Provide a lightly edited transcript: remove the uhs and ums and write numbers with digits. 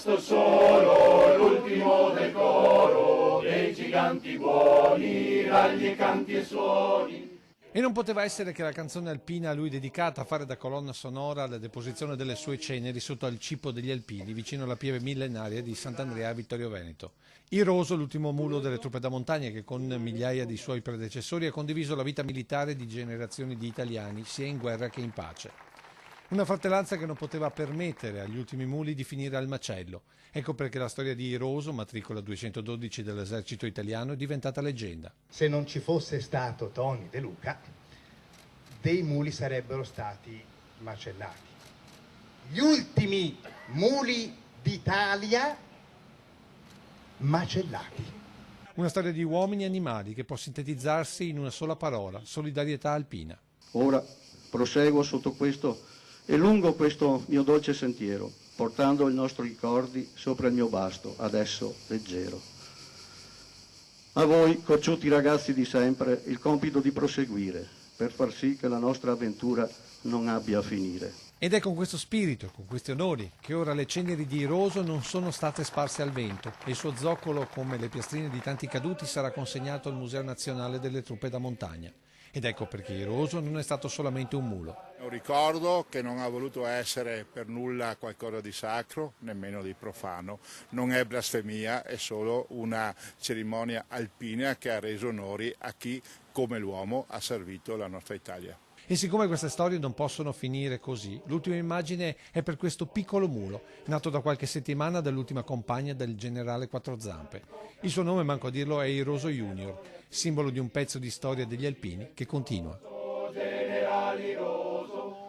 rimasto solo l'ultimo del coro, dei giganti buoni, ragli e canti e suoni. E non poteva essere che la canzone alpina a lui dedicata a fare da colonna sonora alla deposizione delle sue ceneri sotto al Cipo degli Alpini, vicino alla pieve millenaria di Sant'Andrea a Vittorio Veneto. Iroso, l'ultimo mulo delle truppe da montagna che con migliaia di suoi predecessori ha condiviso la vita militare di generazioni di italiani, sia in guerra che in pace. Una fratellanza che non poteva permettere agli ultimi muli di finire al macello. Ecco perché la storia di Iroso, matricola 212 dell'esercito italiano, è diventata leggenda. Se non ci fosse stato Tony De Luca, dei muli sarebbero stati macellati. Gli ultimi muli d'Italia macellati. Una storia di uomini e animali che può sintetizzarsi in una sola parola: solidarietà alpina. Ora proseguo sotto questo e lungo questo mio dolce sentiero, portando i nostri ricordi sopra il mio basto, adesso leggero. A voi, cocciuti ragazzi di sempre, il compito di proseguire, per far sì che la nostra avventura non abbia a finire. Ed è con questo spirito, con questi onori, che ora le ceneri di Iroso non sono state sparse al vento e il suo zoccolo, come le piastrine di tanti caduti, sarà consegnato al Museo Nazionale delle Truppe da Montagna. Ed ecco perché Iroso non è stato solamente un mulo. È un ricordo che non ha voluto essere per nulla qualcosa di sacro, nemmeno di profano. Non è blasfemia, è solo una cerimonia alpina che ha reso onori a chi, come l'uomo, ha servito la nostra Italia. E siccome queste storie non possono finire così, l'ultima immagine è per questo piccolo mulo, nato da qualche settimana dall'ultima compagna del generale Quattrozampe. Il suo nome, manco a dirlo, è Iroso Junior, simbolo di un pezzo di storia degli alpini che continua. Generale Iroso,